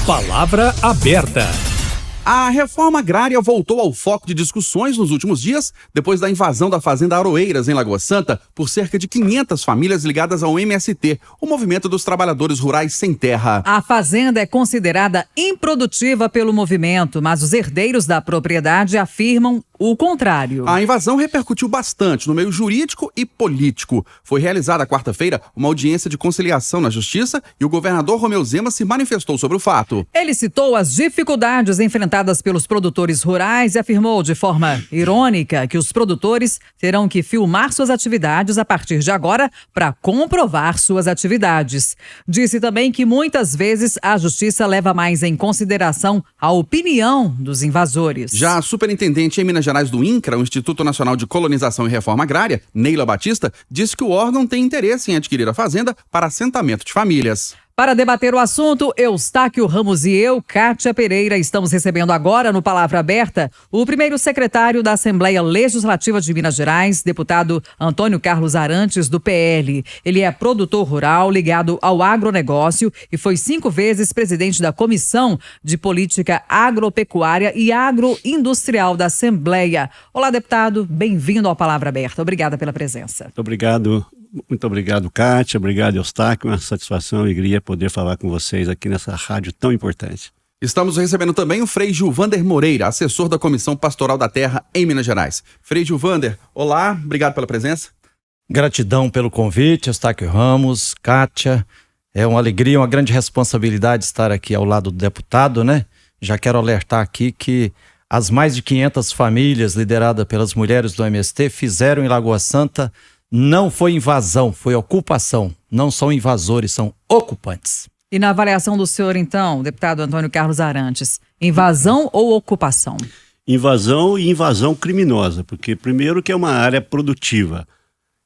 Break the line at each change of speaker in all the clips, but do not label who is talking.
Palavra aberta.
A reforma agrária voltou ao foco de discussões nos últimos dias, depois da invasão da fazenda Aroeiras, em Lagoa Santa, por cerca de 500 famílias ligadas ao MST, o Movimento dos Trabalhadores Rurais Sem Terra.
A fazenda é considerada improdutiva pelo movimento, mas os herdeiros da propriedade afirmam o contrário.
A invasão repercutiu bastante no meio jurídico e político. Foi realizada quarta-feira uma audiência de conciliação na Justiça e o governador Romeu Zema se manifestou sobre o fato.
Ele citou as dificuldades enfrentadas pelos produtores rurais e afirmou de forma irônica que os produtores terão que filmar suas atividades a partir de agora para comprovar suas atividades. Disse também que muitas vezes a Justiça leva mais em consideração a opinião dos invasores.
Já a superintendente em Minas Gerais do INCRA, o Instituto Nacional de Colonização e Reforma Agrária, Neila Batista, disse que o órgão tem interesse em adquirir a fazenda para assentamento de famílias.
Para debater o assunto, Eustáquio Ramos e eu, Kátia Pereira, estamos recebendo agora no Palavra Aberta o primeiro secretário da Assembleia Legislativa de Minas Gerais, deputado Antônio Carlos Arantes, do PL. Ele é produtor rural ligado ao agronegócio e foi 5 vezes presidente da Comissão de Política Agropecuária e Agroindustrial da Assembleia. Olá, deputado, bem-vindo ao Palavra Aberta. Obrigada pela presença.
Muito obrigado, Kátia. Obrigado, Eustáquio. Uma satisfação e alegria poder falar com vocês aqui nessa rádio tão importante.
Estamos recebendo também o Frei Gilvander Moreira, assessor da Comissão Pastoral da Terra em Minas Gerais. Frei Gilvander, olá, obrigado pela presença.
Gratidão pelo convite, Eustáquio Ramos, Kátia. É uma alegria, uma grande responsabilidade estar aqui ao lado do deputado, né? Já quero alertar aqui que as mais de 500 famílias lideradas pelas mulheres do MST fizeram em Lagoa Santa. Não foi invasão, foi ocupação. Não são invasores, são ocupantes.
E na avaliação do senhor, então, deputado Antônio Carlos Arantes, invasão ou ocupação?
Invasão e invasão criminosa, porque primeiro que é uma área produtiva.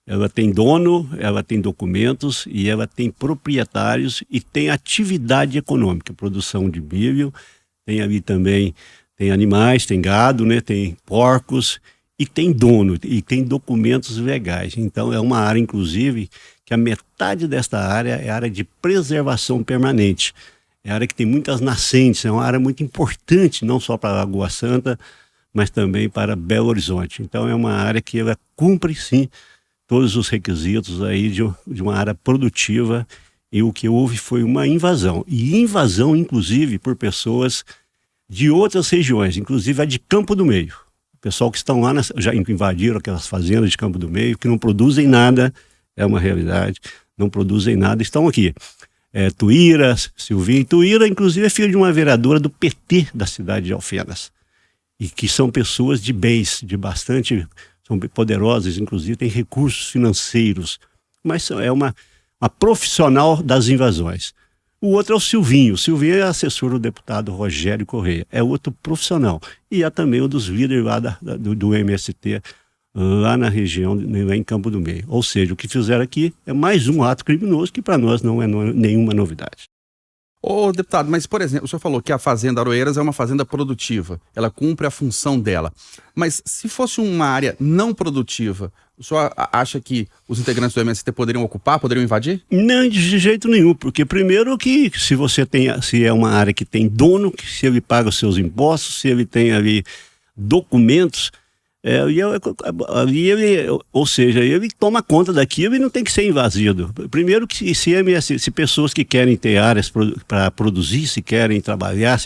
Ela tem dono, ela tem documentos e ela tem proprietários e tem atividade econômica, produção de milho, tem ali também, tem animais, tem gado, né, tem porcos. E tem dono, e tem documentos legais. Então é uma área, inclusive, que a metade desta área é área de preservação permanente. É área que tem muitas nascentes, é uma área muito importante, não só para Lagoa Santa, mas também para Belo Horizonte. Então é uma área que ela cumpre, sim, todos os requisitos aí de uma área produtiva, e o que houve foi uma invasão. E invasão, inclusive, por pessoas de outras regiões, inclusive a de Campo do Meio. Pessoal que estão lá, já invadiram aquelas fazendas de Campo do Meio, que não produzem nada, é uma realidade, não produzem nada, estão aqui. Tuíra, Silvinho. Tuíra, inclusive, é filho de uma vereadora do PT da cidade de Alfenas. E que são pessoas de bens, são poderosas, inclusive, têm recursos financeiros. Mas é uma profissional das invasões. O outro é o Silvinho. O Silvinho é assessor do deputado Rogério Correia. É outro profissional. E é também um dos líderes lá do MST, lá na região, lá em Campo do Meio. Ou seja, o que fizeram aqui é mais um ato criminoso que para nós não é nenhuma novidade.
Ô, deputado, mas, por exemplo, o senhor falou que a Fazenda Aroeiras é uma fazenda produtiva. Ela cumpre a função dela. Mas se fosse uma área não produtiva, o senhor acha que os integrantes do MST poderiam ocupar, poderiam invadir?
Não, de jeito nenhum, porque primeiro que se é uma área que tem dono, se ele paga os seus impostos, se ele tem ali documentos, ou seja, ele toma conta daquilo e não tem que ser invadido. Primeiro que se pessoas que querem ter áreas para produzir, se querem trabalhar,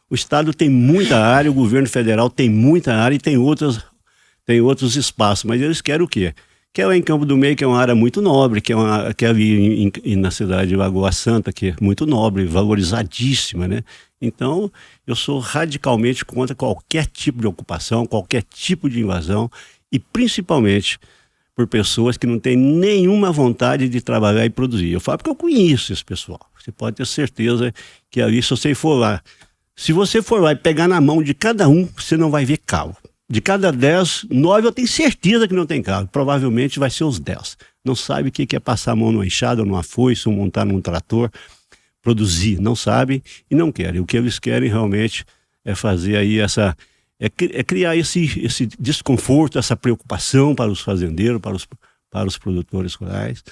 o Estado tem muita área, o governo federal tem muita área e tem outros espaços, mas eles querem o quê? Quer em Campo do Meio, que é uma área muito nobre, que é ali na cidade de Lagoa Santa, que é muito nobre, valorizadíssima, né? Então, eu sou radicalmente contra qualquer tipo de ocupação, qualquer tipo de invasão, e principalmente por pessoas que não têm nenhuma vontade de trabalhar e produzir. Eu falo porque eu conheço esse pessoal. Você pode ter certeza que ali, se você for lá e pegar na mão de cada um, você não vai ver carro. De cada 10, 9 eu tenho certeza que não tem carro. Provavelmente vai ser os 10. Não sabe o que é passar a mão numa enxada, numa foice, ou montar num trator, produzir. Não sabem e não querem. O que eles querem realmente é fazer aí criar esse desconforto, essa preocupação para os fazendeiros, para os produtores rurais.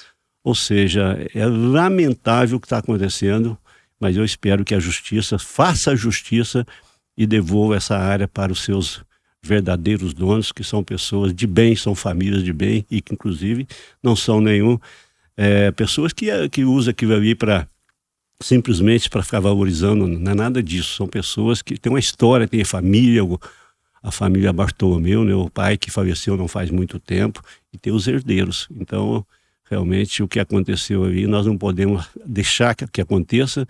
Ou seja, é lamentável o que está acontecendo. mas eu espero que a justiça faça a justiça e devolva essa área para os seus verdadeiros donos, que são pessoas de bem, são famílias de bem e que inclusive não são pessoas que usam aquilo ali para simplesmente para ficar valorizando, não é nada disso. São pessoas que têm uma história, têm família, a família Bartolomeu, né, o pai que faleceu não faz muito tempo, e tem os herdeiros. Então, realmente, o que aconteceu ali, nós não podemos deixar que aconteça,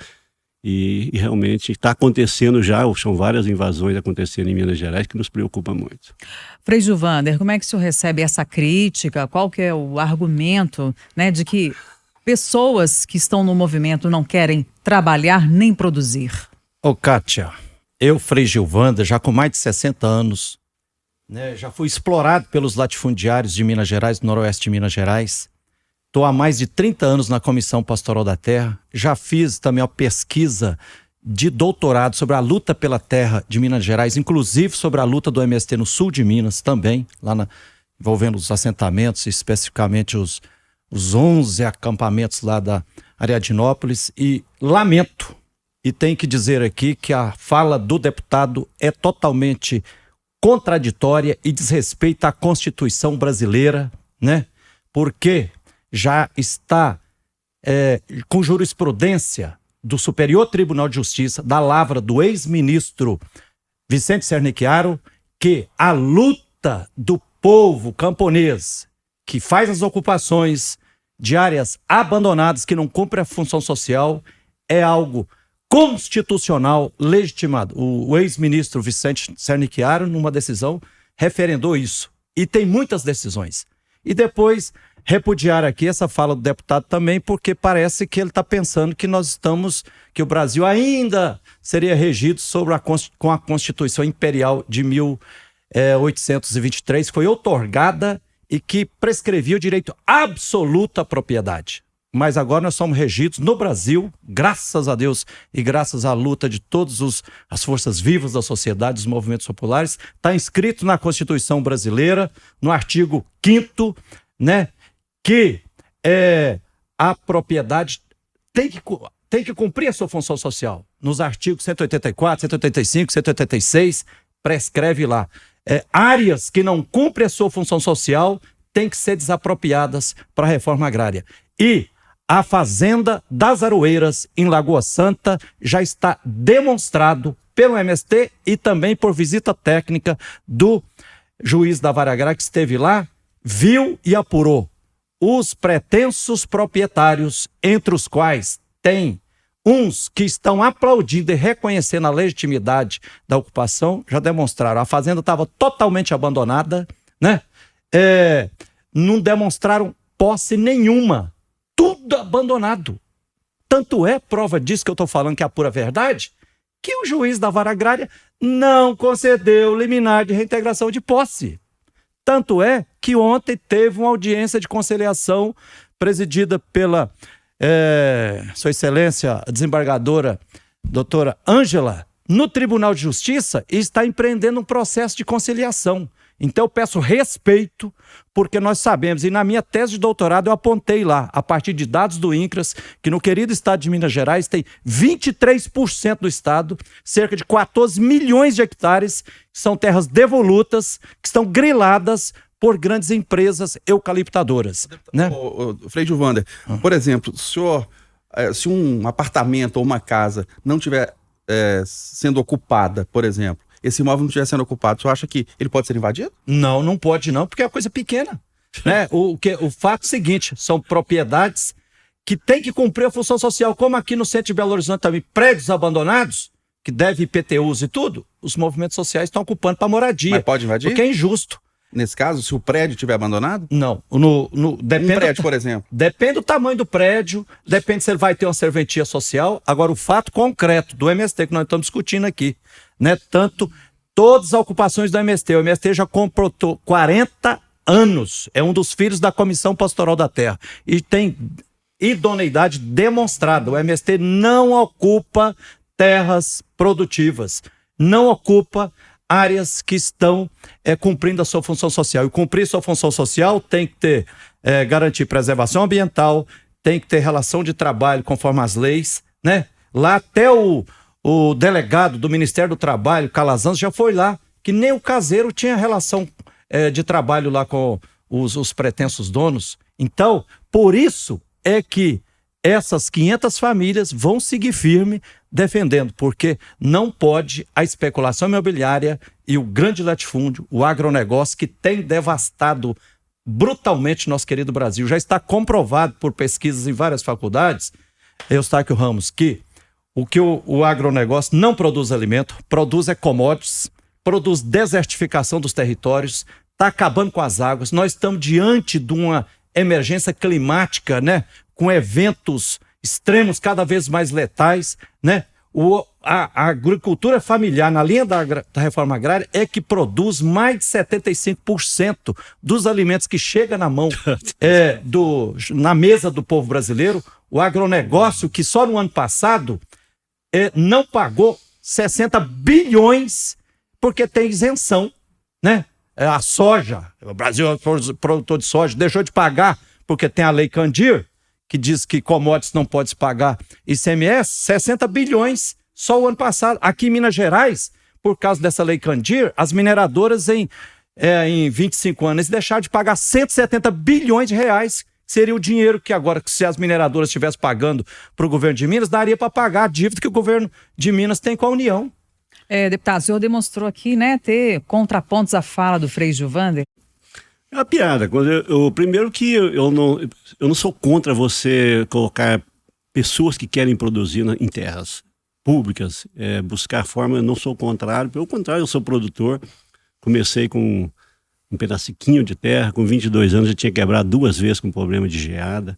e realmente está acontecendo já, são várias invasões acontecendo em Minas Gerais que nos preocupa muito.
Frei Gilvander, como é que o senhor recebe essa crítica? Qual que é o argumento, né, de que pessoas que estão no movimento não querem trabalhar nem produzir?
Ô, Kátia, eu, Frei Gilvander, já com mais de 60 anos, né, já fui explorado pelos latifundiários de Minas Gerais, do noroeste de Minas Gerais. Estou há mais de 30 anos na Comissão Pastoral da Terra. Já fiz também uma pesquisa de doutorado sobre a luta pela terra de Minas Gerais, inclusive sobre a luta do MST no sul de Minas também, envolvendo os assentamentos, especificamente os 11 acampamentos lá da Ariadnópolis. E lamento, e tenho que dizer aqui que a fala do deputado é totalmente contraditória e desrespeita a Constituição brasileira, né? Porque já está com jurisprudência do Superior Tribunal de Justiça, da lavra do ex-ministro Vicente Sernicchiaro, que a luta do povo camponês que faz as ocupações de áreas abandonadas, que não cumpre a função social, é algo constitucional legitimado. O ex-ministro Vicente Sernicchiaro, numa decisão, referendou isso. E tem muitas decisões. E depois repudiar aqui essa fala do deputado também, porque parece que ele está pensando que que o Brasil ainda seria regido com a Constituição Imperial de 1823, que foi outorgada e que prescrevia o direito absoluto à propriedade. Mas agora nós somos regidos no Brasil, graças a Deus e graças à luta de todas as forças vivas da sociedade, dos movimentos populares, está inscrito na Constituição brasileira, no artigo 5º, né, que a propriedade tem que cumprir a sua função social. Nos artigos 184, 185, 186, prescreve lá. Áreas que não cumprem a sua função social têm que ser desapropriadas para a reforma agrária. E a Fazenda das Aroeiras, em Lagoa Santa, já está demonstrado pelo MST e também por visita técnica do juiz da Vara Agrária que esteve lá, viu e apurou. Os pretensos proprietários, entre os quais tem uns que estão aplaudindo e reconhecendo a legitimidade da ocupação, já demonstraram. A fazenda estava totalmente abandonada, né? Não demonstraram posse nenhuma. Tudo abandonado. Tanto é prova disso que eu estou falando, que é a pura verdade, que o juiz da Vara Agrária não concedeu liminar de reintegração de posse. Tanto é que ontem teve uma audiência de conciliação presidida pela Sua Excelência, a desembargadora doutora Ângela, no Tribunal de Justiça, e está empreendendo um processo de conciliação. Então eu peço respeito, porque nós sabemos, e na minha tese de doutorado eu apontei lá, a partir de dados do INCRAS, que no querido estado de Minas Gerais tem 23% do estado, cerca de 14 milhões de hectares, que são terras devolutas, que estão griladas por grandes empresas eucaliptadoras. Né?
Frei Gilvander, por exemplo, se um apartamento ou uma casa não estiver sendo ocupada, por exemplo, esse imóvel não estiver sendo ocupado, você acha que ele pode ser invadido?
Não, não pode não, porque é uma coisa pequena. Né? O fato é o seguinte, são propriedades que têm que cumprir a função social, como aqui no centro de Belo Horizonte também, prédios abandonados, que devem IPTUs e tudo, os movimentos sociais estão ocupando para moradia.
Mas pode invadir?
Porque é injusto.
Nesse caso, se o prédio estiver abandonado?
Não.
Depende prédio, por exemplo.
Depende do tamanho do prédio, depende se ele vai ter uma serventia social. Agora, o fato concreto do MST que nós estamos discutindo aqui, né? Tanto todas as ocupações do MST. O MST já completou 40 anos. É um dos filhos da Comissão Pastoral da Terra. E tem idoneidade demonstrada. O MST não ocupa terras produtivas. Não ocupa áreas que estão cumprindo a sua função social. E cumprir sua função social tem que ter, garantir preservação ambiental, tem que ter relação de trabalho conforme as leis, né? Lá até o delegado do Ministério do Trabalho, Calazans, já foi lá, que nem o caseiro tinha relação de trabalho lá com os pretensos donos. Então, por isso é que essas 500 famílias vão seguir firme defendendo, porque não pode a especulação imobiliária e o grande latifúndio, o agronegócio, que tem devastado brutalmente nosso querido Brasil. Já está comprovado por pesquisas em várias faculdades, Eustáquio Ramos, que o agronegócio não produz alimento, produz commodities, produz desertificação dos territórios, está acabando com as águas. Nós estamos diante de uma emergência climática, né? Com eventos extremos cada vez mais letais, né? A agricultura familiar, na linha da reforma agrária, é que produz mais de 75% dos alimentos que chegam na mão, na mesa do povo brasileiro. O agronegócio, que só no ano passado não pagou 60 bilhões porque tem isenção, né? A soja, o Brasil é produtor de soja, deixou de pagar porque tem a Lei Candir, que diz que commodities não pode se pagar ICMS, 60 bilhões só o ano passado. Aqui em Minas Gerais, por causa dessa Lei Candir, as mineradoras em 25 anos deixaram de pagar 170 bilhões de reais, seria o dinheiro que agora, se as mineradoras estivessem pagando para o governo de Minas, daria para pagar a dívida que o governo de Minas tem com a União.
Deputado, o senhor demonstrou aqui, né, ter contrapontos à fala do Frei Gilvander.
É uma piada. Primeiro que eu não sou contra você colocar pessoas que querem produzir em terras públicas, buscar forma, eu não sou contrário. Pelo contrário, eu sou produtor. Comecei com um pedacinho de terra, com 22 anos já tinha quebrado 2 vezes com problema de geada.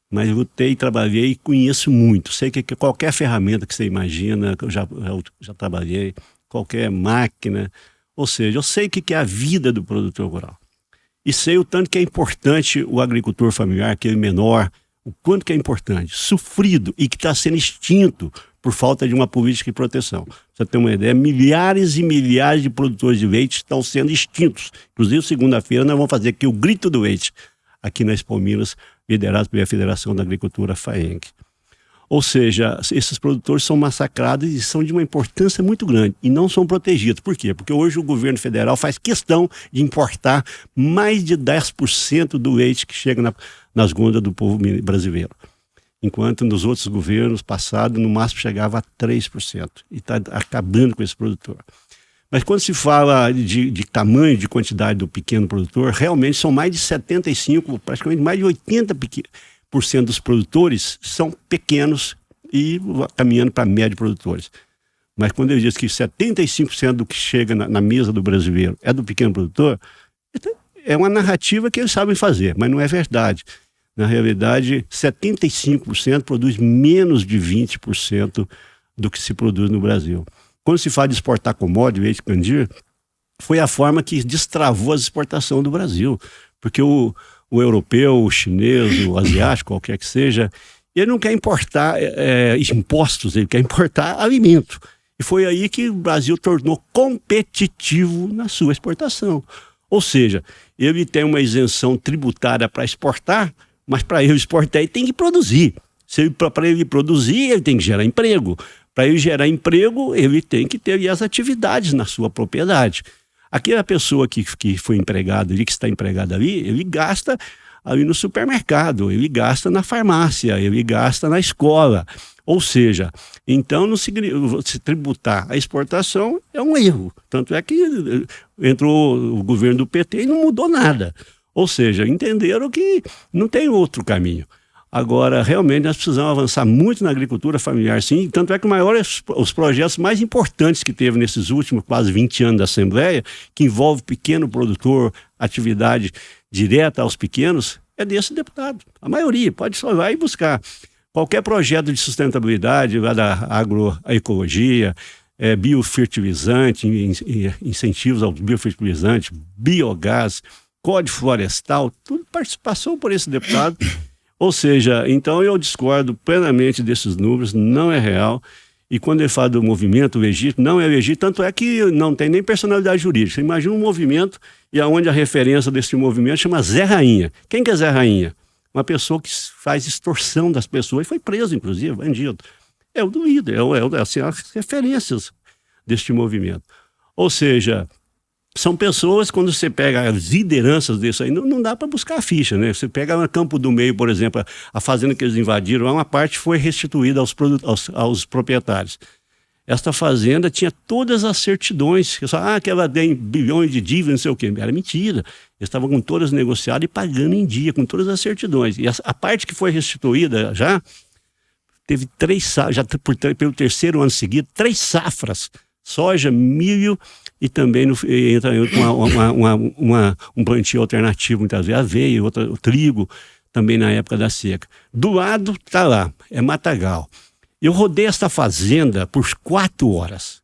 Mas lutei, trabalhei e conheço muito. Sei que qualquer ferramenta que você imagina, eu já trabalhei, qualquer máquina. Ou seja, eu sei o que é a vida do produtor rural. E sei o tanto que é importante o agricultor familiar, aquele menor, o quanto que é importante, sofrido e que está sendo extinto por falta de uma política de proteção. Pra você ter uma ideia, milhares e milhares de produtores de leite estão sendo extintos. Inclusive, segunda-feira, nós vamos fazer aqui o Grito do Leite, aqui na Expo Minas, liderado pela Federação da Agricultura FAENG. Ou seja, esses produtores são massacrados e são de uma importância muito grande e não são protegidos. Por quê? Porque hoje o governo federal faz questão de importar mais de 10% do leite que chega nas gôndolas do povo brasileiro. Enquanto nos outros governos passados, no máximo chegava a 3%. E está acabando com esse produtor. Mas quando se fala de tamanho, de quantidade do pequeno produtor, realmente são mais de 75%, praticamente mais de 80% dos produtores são pequenos e caminhando para médio produtores. Mas quando eu disse que 75% do que chega na mesa do brasileiro é do pequeno produtor, é uma narrativa que eles sabem fazer, mas não é verdade. Na realidade, 75% produz menos de 20% do que se produz no Brasil. Quando se fala de exportar commodity, leite Candir, foi a forma que destravou a exportação do Brasil. Porque o europeu, o chinês, o asiático, qualquer que seja, ele não quer importar impostos, ele quer importar alimento. E foi aí que o Brasil tornou competitivo na sua exportação. Ou seja, ele tem uma isenção tributária para exportar, mas para ele exportar ele tem que produzir. Para ele produzir, ele tem que gerar emprego. Para ele gerar emprego, ele tem que ter as atividades na sua propriedade. Aquela pessoa que foi empregada ali, que está empregada ali, ele gasta ali no supermercado, ele gasta na farmácia, ele gasta na escola. Ou seja, então se tributar a exportação é um erro. Tanto é que entrou o governo do PT e não mudou nada. Ou seja, entenderam que não tem outro caminho. Agora, realmente, nós precisamos avançar muito na agricultura familiar, sim. Tanto é que os projetos mais importantes que teve nesses últimos quase 20 anos da Assembleia, que envolve pequeno produtor, atividade direta aos pequenos, é desse deputado. A maioria, pode só ir lá e buscar. Qualquer projeto de sustentabilidade, lá da agroecologia, biofertilizante, incentivos aos biofertilizantes, biogás, Código Florestal, tudo passou por esse deputado. Ou seja, então eu discordo plenamente desses números, não é real. E quando ele fala do movimento legítimo, não é legítimo, tanto é que não tem nem personalidade jurídica. Você imagina um movimento e aonde a referência desse movimento chama Zé Rainha. Quem que é Zé Rainha? Uma pessoa que faz extorsão das pessoas e foi preso, inclusive, bandido. é o do líder, assim, as referências deste movimento. Ou seja, são pessoas, quando você pega as lideranças disso aí, não dá para buscar a ficha, né? Você pega no Campo do Meio, por exemplo, a fazenda que eles invadiram, uma parte foi restituída aos proprietários. Esta fazenda tinha todas as certidões, que ela tem bilhões de dívidas, não sei o quê. Era mentira. Eles estavam com todas negociadas e pagando em dia, com todas as certidões. E a parte que foi restituída já teve 3 safras, já pelo 3º ano seguido, 3 safras. Soja, milho e também entra um plantio alternativo, muitas vezes aveia, o trigo, também na época da seca. Do lado está lá, é matagal. Eu rodei esta fazenda por 4 horas,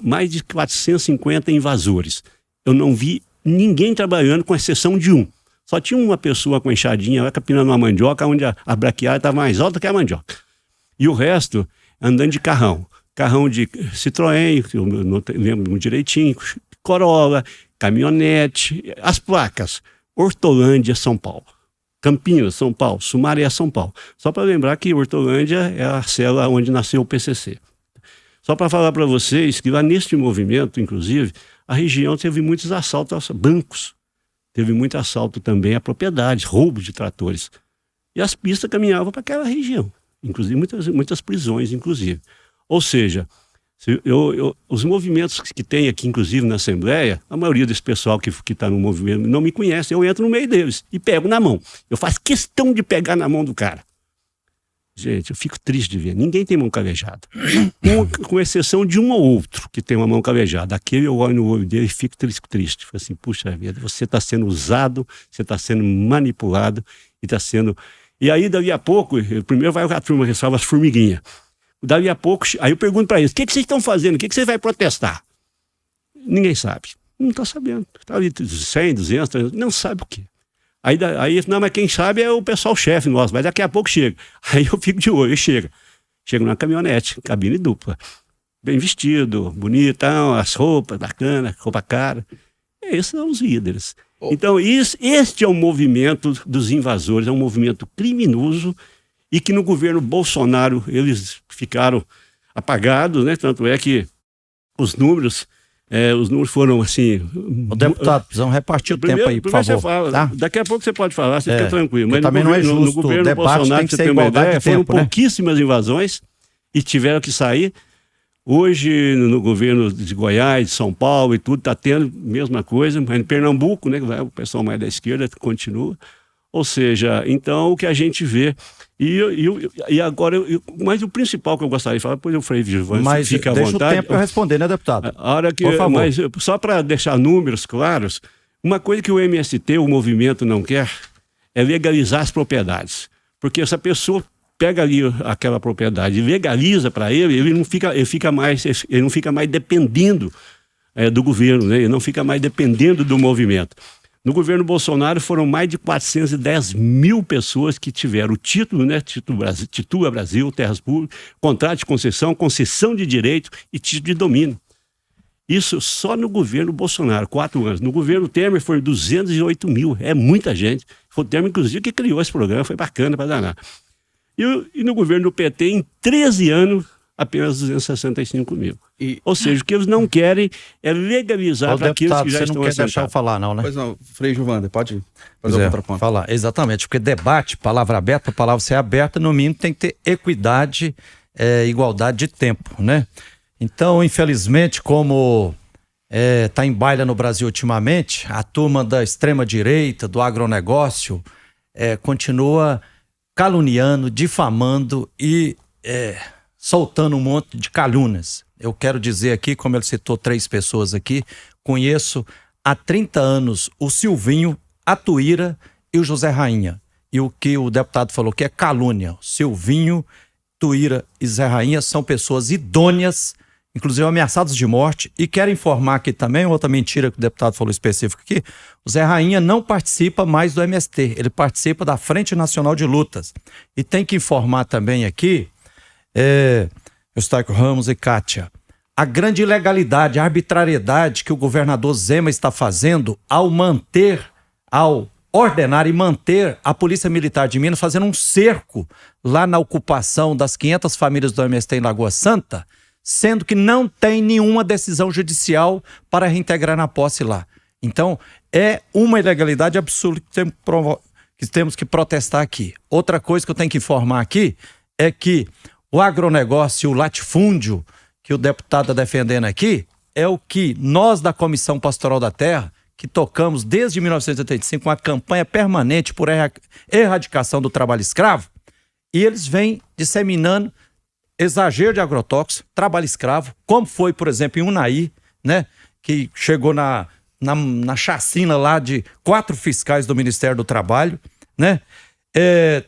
mais de 450 invasores. Eu não vi ninguém trabalhando, com exceção de um. Só tinha uma pessoa com enxadinha lá capinando uma mandioca, onde a braquiária estava mais alta que a mandioca. E o resto andando de carrão de Citroën, eu não lembro direitinho, Corolla, caminhonete, as placas, Hortolândia, São Paulo, Campinas, São Paulo, Sumaré, São Paulo. Só para lembrar que Hortolândia é a célula onde nasceu o PCC. Só para falar para vocês que lá neste movimento, inclusive, a região teve muitos assaltos a bancos, teve muito assalto também a propriedades, roubo de tratores. E as pistas caminhavam para aquela região, inclusive muitas prisões, inclusive. Ou seja, os movimentos que tem aqui, inclusive na Assembleia, a maioria desse pessoal que está no movimento não me conhece, eu entro no meio deles e pego na mão. Eu faço questão de pegar na mão do cara. Gente, eu fico triste de ver. Ninguém tem mão calejada. Com exceção de um ou outro que tem uma mão calejada. Aquele eu olho no olho dele e fico triste. Fico assim, puxa vida, você está sendo usado, você está sendo manipulado e está sendo... E aí, dali a pouco, primeiro vai a turma que salva as formiguinhas. Dali a pouco, aí eu pergunto para eles, o que vocês estão fazendo? O que vocês vão protestar? Ninguém sabe. Não está sabendo. Está ali 100, 200, 300, não sabe o quê. Aí, não, mas quem sabe é o pessoal chefe nosso, mas daqui a pouco chega. Aí eu fico de olho, chega na caminhonete, cabine dupla. Bem vestido, bonito, as roupas bacanas, roupa cara. Esses são os líderes. Então, este é o movimento dos invasores, é um movimento criminoso, e que no governo Bolsonaro eles ficaram apagados, né? Tanto é que os números foram assim...
O deputado, precisamos repartir o tempo aí, por favor.
Fala,
tá?
Daqui a pouco você pode falar, você fica tranquilo. Mas
também não é justo,
no governo Bolsonaro,
tem que ser igualdade de tempo,
foram
né?
pouquíssimas invasões e tiveram que sair. Hoje, no governo de Goiás, de São Paulo e tudo, está tendo a mesma coisa. Mas em Pernambuco, né, o pessoal mais da esquerda continua. Ou seja, então o que a gente vê... E agora, mas o principal que eu gostaria de falar, depois o Frei Gilvan fica à vontade.
Deixa o tempo para eu responder, né, deputado?
A hora que,
por favor.
Mas só para deixar números claros, uma coisa que o MST, o movimento, não quer é legalizar as propriedades. Porque essa pessoa pega ali aquela propriedade e legaliza para ele não fica mais dependendo do governo, né? Ele não fica mais dependendo do movimento. No governo Bolsonaro foram mais de 410 mil pessoas que tiveram o título, né? Titula Brasil, terras públicas, contrato de concessão de direito e título de domínio. Isso só no governo Bolsonaro, 4 anos. No governo Temer foram 208 mil, é muita gente. Foi o Temer, inclusive, que criou esse programa, foi bacana para danar. E no governo do PT, em 13 anos, apenas 265 mil. Ou seja, o que eles não querem é legalizar para aqueles que já estão assentados. Você não quer deixar eu
falar não, né?
Pois não, Frei Gilvander, pode fazer outra ponta.
Falar, exatamente, porque debate, palavra aberta, palavra ser aberta, no mínimo tem que ter equidade, igualdade de tempo, né? Então, infelizmente, como está em baila no Brasil ultimamente, a turma da extrema-direita, do agronegócio, continua caluniando, difamando e soltando um monte de calúnias. Eu quero dizer aqui, como ele citou 3 pessoas aqui, conheço há 30 anos o Silvinho, a Tuíra e o José Rainha. E o que o deputado falou que é calúnia. Silvinho, Tuíra e Zé Rainha são pessoas idôneas, inclusive ameaçados de morte. E quero informar aqui também, outra mentira que o deputado falou específico aqui, o Zé Rainha não participa mais do MST, ele participa da Frente Nacional de Lutas. E tem que informar também aqui, Eustáquio Ramos e Kátia, a grande ilegalidade, a arbitrariedade que o governador Zema está fazendo ao manter, ao ordenar e manter a Polícia Militar de Minas fazendo um cerco lá na ocupação das 500 famílias do MST em Lagoa Santa, sendo que não tem nenhuma decisão judicial para reintegrar na posse lá. Então, é uma ilegalidade absoluta que temos que protestar aqui. Outra coisa que eu tenho que informar aqui é que o agronegócio, o latifúndio que o deputado está defendendo aqui, é o que nós da Comissão Pastoral da Terra, que tocamos desde 1985 uma campanha permanente por erradicação do trabalho escravo, e eles vêm disseminando exagero de agrotóxico, trabalho escravo, como foi, por exemplo, em Unai, né, que chegou na chacina lá de 4 fiscais do Ministério do Trabalho, né?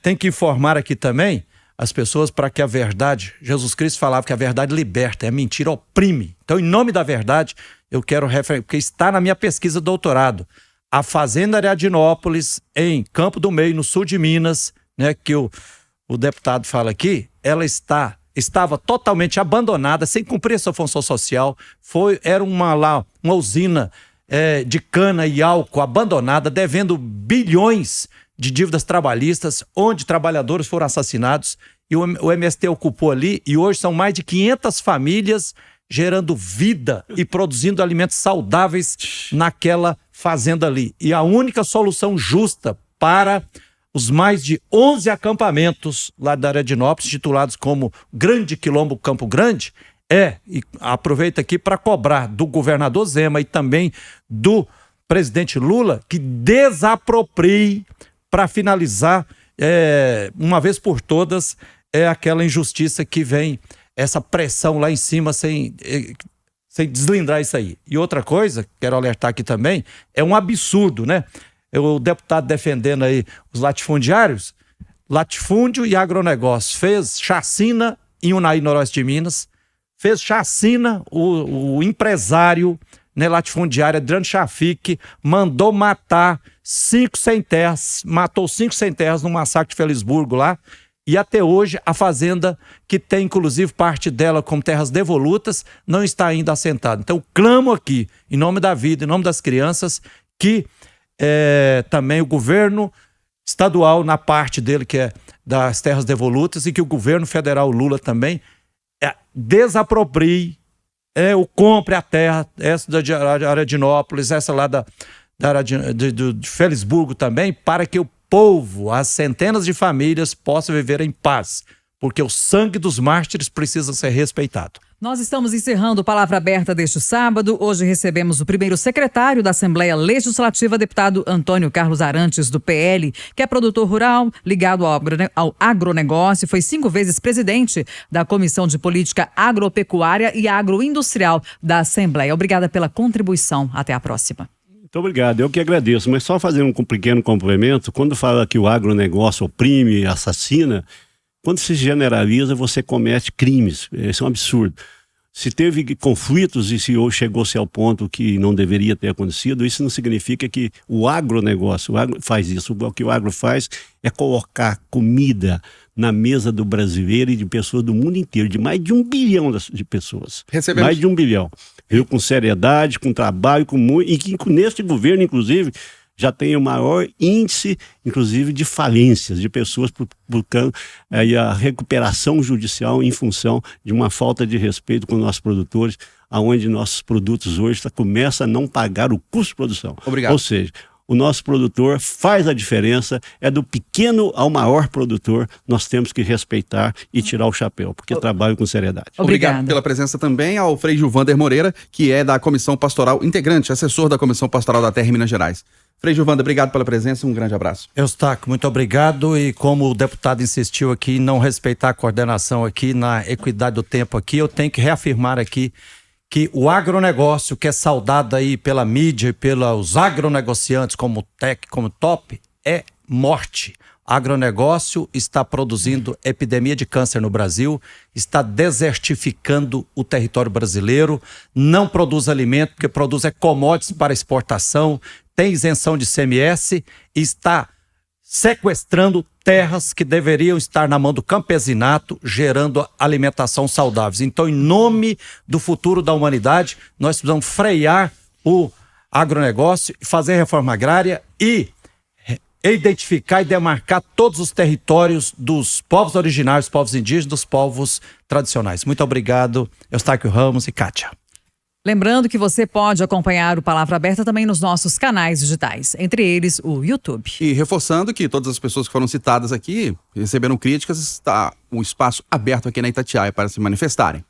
Tem que informar aqui também as pessoas para que a verdade, Jesus Cristo falava que a verdade liberta, a mentira oprime. Então, em nome da verdade, eu quero referir, porque está na minha pesquisa de doutorado, a Fazenda Ariadinópolis, em Campo do Meio, no sul de Minas, né, que o deputado fala aqui, ela estava totalmente abandonada, sem cumprir a sua função social, era uma usina de cana e álcool abandonada, devendo bilhões de dívidas trabalhistas, onde trabalhadores foram assassinados, e o MST ocupou ali, e hoje são mais de 500 famílias gerando vida e produzindo alimentos saudáveis naquela fazenda ali. E a única solução justa para os mais de 11 acampamentos lá da Ariadinópolis, titulados como Grande Quilombo Campo Grande, e aproveita aqui para cobrar do governador Zema e também do presidente Lula que desaproprie, para finalizar, uma vez por todas, aquela injustiça que vem, essa pressão lá em cima sem deslindrar isso aí. E outra coisa, quero alertar aqui também, é um absurdo, né? O deputado defendendo aí os latifundiários, latifúndio e agronegócio, fez chacina em Unai, noroeste de Minas, fez chacina o empresário, né, latifundiário Adriano Chafik, mandou matar 5 sem-terras, matou 5 sem-terras no massacre de Felisburgo lá, e até hoje a fazenda, que tem inclusive parte dela como terras devolutas, não está ainda assentada. Então clamo aqui, em nome da vida, em nome das crianças, que também o governo estadual, na parte dele que é das terras devolutas, e que o governo federal Lula também desaproprie, compre a terra, essa de Ariadinópolis, essa lá de Felisburgo também, para que o povo, as centenas de famílias, possam viver em paz, porque o sangue dos mártires precisa ser respeitado.
Nós estamos encerrando Palavra Aberta deste sábado. Hoje recebemos o primeiro secretário da Assembleia Legislativa, deputado Antônio Carlos Arantes, do PL, que é produtor rural, ligado ao agronegócio, foi 5 vezes presidente da Comissão de Política Agropecuária e Agroindustrial da Assembleia. Obrigada pela contribuição. Até a próxima.
Muito obrigado, eu que agradeço. Mas só fazer um pequeno complemento, quando fala que o agronegócio oprime, assassina, quando se generaliza, você comete crimes. Isso é um absurdo. Se teve conflitos e se hoje chegou-se ao ponto que não deveria ter acontecido, isso não significa que o agronegócio faz isso. O que o agro faz é colocar comida na mesa do brasileiro e de pessoas do mundo inteiro, de mais de 1 bilhão de pessoas. Mais de 1 bilhão. Eu, com seriedade, com trabalho, e que neste governo, inclusive, já tem o maior índice, inclusive, de falências, de pessoas buscando a recuperação judicial em função de uma falta de respeito com nossos produtores, aonde nossos produtos hoje começam a não pagar o custo de produção.
Obrigado.
Ou seja, o nosso produtor faz a diferença, é do pequeno ao maior produtor, nós temos que respeitar e tirar o chapéu, porque trabalho com seriedade.
Obrigado pela presença também ao Frei Gilvander Moreira, que é da Comissão Pastoral, integrante, assessor da Comissão Pastoral da Terra em Minas Gerais. Frei Gilvander, obrigado pela presença, um grande abraço.
Eustáquio, muito obrigado, e como o deputado insistiu aqui em não respeitar a coordenação aqui, na equidade do tempo aqui, eu tenho que reafirmar aqui que o agronegócio, que é saudado aí pela mídia e pelos agronegociantes como TEC, como TOP, é morte. Agronegócio está produzindo epidemia de câncer no Brasil, está desertificando o território brasileiro, não produz alimento, porque produz commodities para exportação, tem isenção de ICMS e está sequestrando terras que deveriam estar na mão do campesinato, gerando alimentação saudável. Então, em nome do futuro da humanidade, nós precisamos frear o agronegócio, fazer reforma agrária e identificar e demarcar todos os territórios dos povos originários, povos indígenas, dos povos tradicionais. Muito obrigado, Eustáquio Ramos e Kátia.
Lembrando que você pode acompanhar o Palavra Aberta também nos nossos canais digitais, entre eles o YouTube.
E reforçando que todas as pessoas que foram citadas aqui receberam críticas, está um espaço aberto aqui na Itatiaia para se manifestarem.